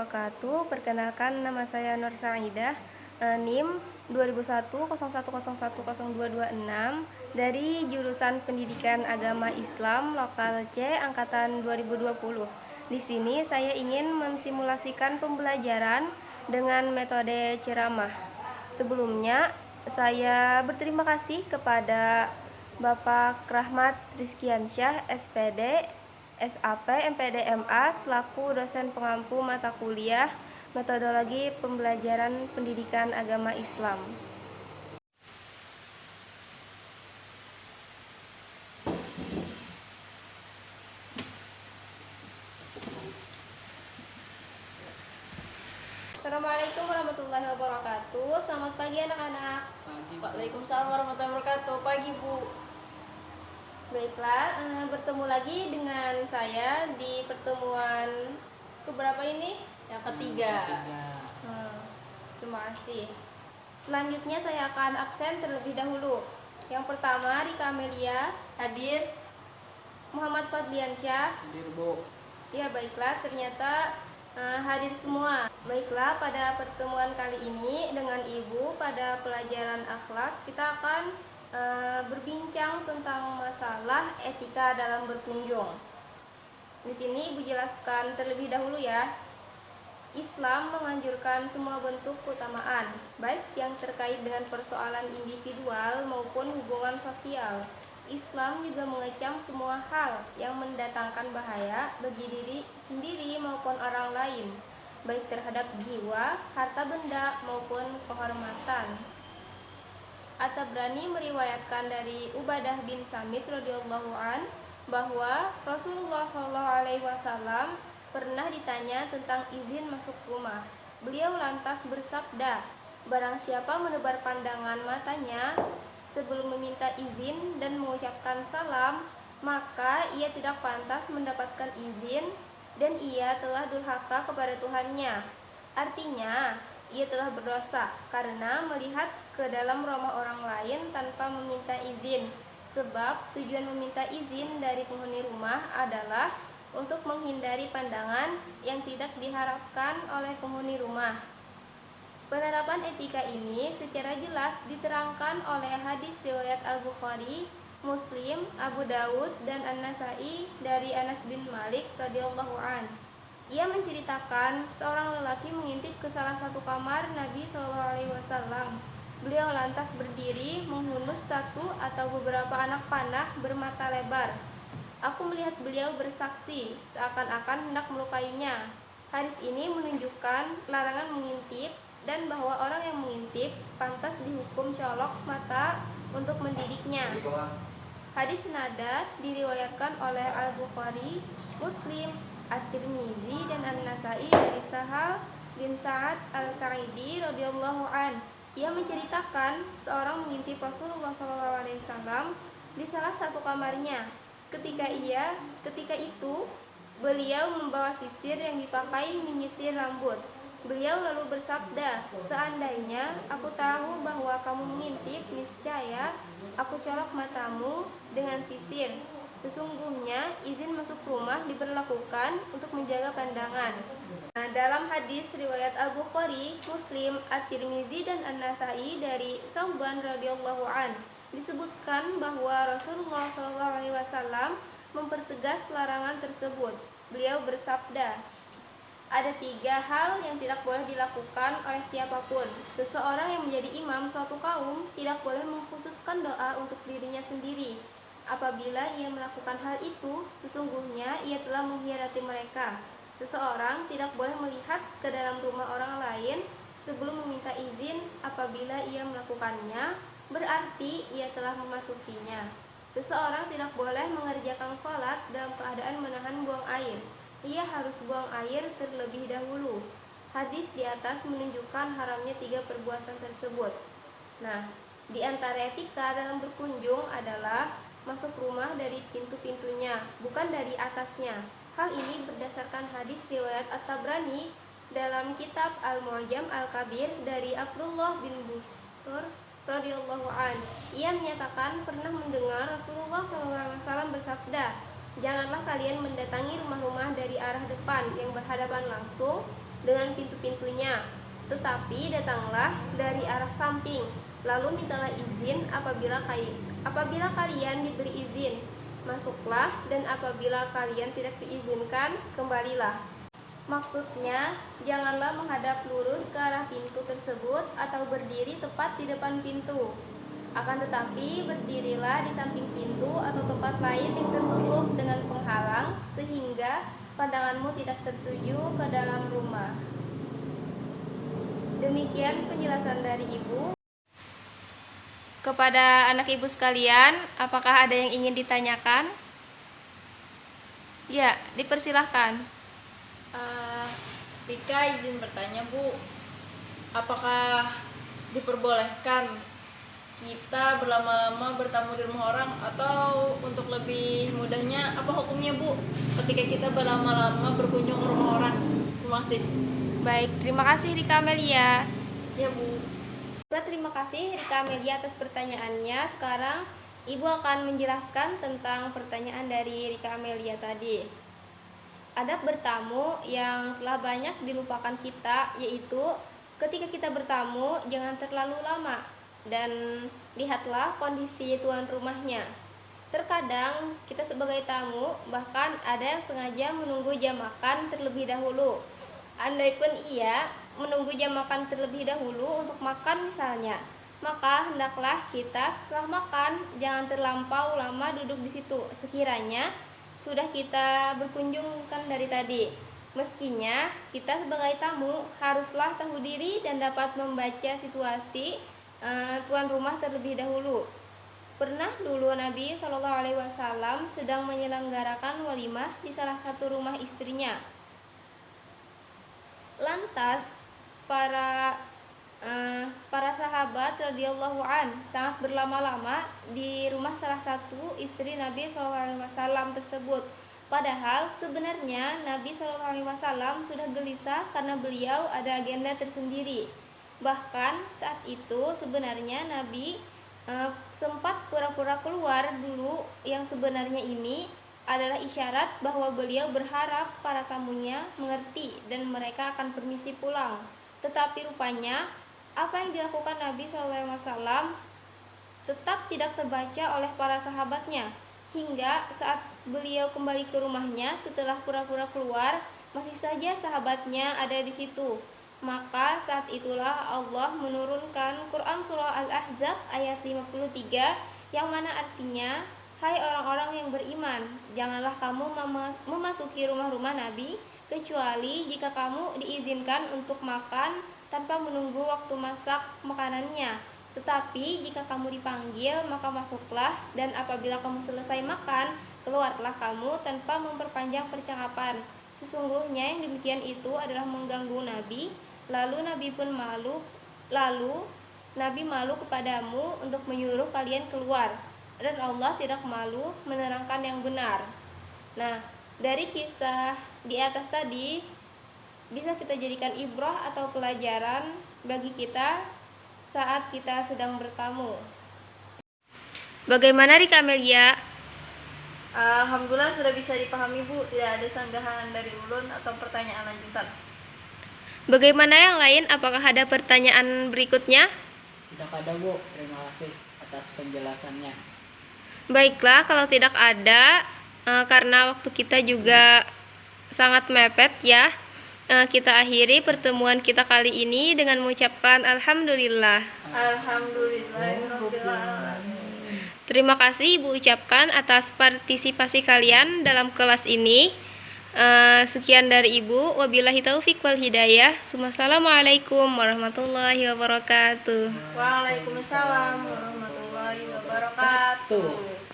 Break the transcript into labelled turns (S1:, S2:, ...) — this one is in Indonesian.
S1: wabarakatuh. Perkenalkan, nama saya Nur Saidah, NIM 202101010226 dari jurusan Pendidikan Agama Islam Lokal C angkatan 2020. Di sini saya ingin mensimulasikan pembelajaran dengan metode ceramah. Sebelumnya, saya berterima kasih kepada Bapak Rahmat Rizkiansyah, SPD, SAP, MPD, MA selaku dosen pengampu mata kuliah Metodologi Pembelajaran Pendidikan Agama Islam. Assalamualaikum warahmatullahi wabarakatuh. Selamat pagi anak-anak.
S2: Waalaikumsalam warahmatullahi wabarakatuh. Pagi Bu.
S1: Baiklah, bertemu lagi dengan saya di pertemuan keberapa ini?
S2: Yang ketiga.
S1: Terima kasih. Selanjutnya saya akan absen terlebih dahulu. Yang pertama, Rika Amelia
S2: Hadir.
S1: Muhammad Fadliansyah.
S2: Hadir Bu.
S1: Ya, baiklah, ternyata hadir semua. Baiklah, pada pertemuan kali ini dengan Ibu pada pelajaran akhlak kita akan berbincang tentang masalah etika dalam berkunjung. Di sini Ibu jelaskan terlebih dahulu ya. Islam menganjurkan semua bentuk keutamaan, baik yang terkait dengan persoalan individual maupun hubungan sosial. Islam juga mengecam semua hal yang mendatangkan bahaya bagi diri sendiri maupun orang lain, baik terhadap jiwa, harta benda, maupun kehormatan. At-Tabrani meriwayatkan dari Ubadah bin Samit radhiyallahu an bahwa Rasulullah SAW pernah ditanya tentang izin masuk rumah. Beliau lantas bersabda, barang siapa menebar pandangan matanya sebelum meminta izin dan mengucapkan salam, maka ia tidak pantas mendapatkan izin dan ia telah durhaka kepada Tuhannya. Artinya, ia telah berdosa karena melihat ke dalam rumah orang lain tanpa meminta izin. Sebab tujuan meminta izin dari penghuni rumah adalah untuk menghindari pandangan yang tidak diharapkan oleh penghuni rumah. Penerapan etika ini secara jelas diterangkan oleh hadis riwayat Al-Bukhari, Muslim, Abu Dawud, dan An-Nasai dari Anas bin Malik radhiyallahu an. Ia menceritakan seorang lelaki mengintip ke salah satu kamar Nabi SAW. Beliau lantas berdiri menghunus satu atau beberapa anak panah bermata lebar. Aku melihat beliau bersaksi seakan-akan hendak melukainya. Hadis ini menunjukkan larangan mengintip dan bahwa orang yang mengintip pantas dihukum colok mata untuk mendidiknya. Hadis senada diriwayatkan oleh Al-Bukhari, Muslim, At-Tirmizi, dan An-Nasai dari Sahal bin Sa'ad Al-Sa'idi radhiyallahu an. Ia menceritakan seorang mengintip Rasulullah SAW di salah satu kamarnya. Ketika itu beliau membawa sisir yang dipakai menyisir rambut. Beliau lalu bersabda, seandainya aku tahu bahwa kamu mengintip, niscaya aku colok matamu dengan sisir. Sesungguhnya izin masuk rumah diberlakukan untuk menjaga pandangan. Nah, dalam hadis riwayat Al-Bukhari, Muslim, At-Tirmizi, dan An-Nasai dari Sauban radhiyallahu an disebutkan bahwa Rasulullah SAW mempertegas larangan tersebut. Beliau bersabda, ada 3 hal yang tidak boleh dilakukan oleh siapapun. Seseorang yang menjadi imam suatu kaum tidak boleh mengkhususkan doa untuk dirinya sendiri. Apabila ia melakukan hal itu, sesungguhnya ia telah mengkhianati mereka. Seseorang tidak boleh melihat ke dalam rumah orang lain sebelum meminta izin. Apabila ia melakukannya, berarti ia telah memasukinya. Seseorang tidak boleh mengerjakan sholat dalam keadaan menahan buang air. Ia harus buang air terlebih dahulu. Hadis di atas menunjukkan haramnya 3 perbuatan tersebut. Nah, di antara etika dalam berkunjung adalah masuk rumah dari pintu-pintunya, bukan dari atasnya. Hal ini berdasarkan hadis riwayat At-Tabrani dalam kitab Al-Mu'jam Al-Kabir dari Abdullah bin Busur radhiyallahu an. Ia menyatakan pernah mendengar Rasulullah SAW bersabda, janganlah kalian mendatangi rumah-rumah dari arah depan yang berhadapan langsung, dengan pintu-pintunya, tetapi datanglah dari arah samping, lalu mintalah izin apabila kalian diberi izin, masuklah, dan apabila kalian tidak diizinkan, kembalilah. Maksudnya, janganlah menghadap lurus ke arah pintu tersebut atau berdiri tepat di depan pintu. Akan tetapi, berdirilah di samping pintu atau tempat lain yang tertutup dengan penghalang, sehingga pandanganmu tidak tertuju ke dalam rumah. Demikian penjelasan dari Ibu. Kepada anak Ibu sekalian, apakah ada yang ingin ditanyakan? Ya, dipersilahkan.
S2: Rika izin bertanya, Bu. Apakah diperbolehkan kita berlama-lama bertamu di rumah orang, atau untuk lebih mudahnya apa hukumnya, Bu, ketika kita berlama-lama berkunjung ke rumah orang? Terima kasih.
S1: Baik, terima kasih Rika Amelia.
S2: Ya, Bu.
S1: Terima kasih Rika Amelia atas pertanyaannya. Sekarang Ibu akan menjelaskan tentang pertanyaan dari Rika Amelia tadi. Adab bertamu yang telah banyak dilupakan kita, yaitu ketika kita bertamu jangan terlalu lama, dan lihatlah kondisi tuan rumahnya. Terkadang kita sebagai tamu bahkan ada yang sengaja menunggu jam makan terlebih dahulu. Andaipun ia menunggu jam makan terlebih dahulu untuk makan misalnya, maka hendaklah kita setelah makan jangan terlampau lama duduk di situ sekiranya sudah kita berkunjungkan dari tadi. Meskinya kita sebagai tamu haruslah tahu diri dan dapat membaca situasi tuan rumah terlebih dahulu. Pernah dulu Nabi SAW sedang menyelenggarakan walimah di salah satu rumah istrinya. Lantas para sahabat radhiyallahu an sangat berlama-lama di rumah salah satu istri Nabi SAW tersebut. Padahal sebenarnya Nabi SAW sudah gelisah karena beliau ada agenda tersendiri. Bahkan saat itu sebenarnya Nabi sempat pura-pura keluar dulu, yang sebenarnya ini adalah isyarat bahwa beliau berharap para tamunya mengerti dan mereka akan permisi pulang. Tetapi rupanya apa yang dilakukan Nabi SAW tetap tidak terbaca oleh para sahabatnya, hingga saat beliau kembali ke rumahnya setelah pura-pura keluar, masih saja sahabatnya ada di situ. Maka saat itulah Allah menurunkan Quran Surah Al-Ahzab ayat 53, yang mana artinya, hai orang-orang yang beriman, janganlah kamu memasuki rumah-rumah Nabi kecuali jika kamu diizinkan untuk makan tanpa menunggu waktu masak makanannya. Tetapi jika kamu dipanggil, maka masuklah, dan apabila kamu selesai makan, keluarlah kamu tanpa memperpanjang percakapan. Sesungguhnya yang demikian itu adalah mengganggu Nabi. Lalu Nabi malu kepadamu untuk menyuruh kalian keluar, dan Allah tidak malu menerangkan yang benar. Nah, dari kisah di atas tadi bisa kita jadikan ibrah atau pelajaran bagi kita saat kita sedang bertamu. Bagaimana Rika Amelia?
S2: Alhamdulillah sudah bisa dipahami, Bu. Tidak ada sanggahan dari ulun atau pertanyaan lanjutan.
S1: Bagaimana yang lain? Apakah ada pertanyaan berikutnya?
S3: Tidak ada, Bu. Terima kasih atas penjelasannya.
S1: Baiklah, kalau tidak ada, karena waktu kita juga sangat mepet ya, kita akhiri pertemuan kita kali ini dengan mengucapkan Alhamdulillah.
S2: Alhamdulillahirrahmanirrahim.
S1: Terima kasih Ibu ucapkan atas partisipasi kalian dalam kelas ini. Sekian dari Ibu. Wabillahi taufik wal hidayah. Assalamualaikum warahmatullahi wabarakatuh.
S2: Waalaikumsalam warahmatullahi wabarakatuh.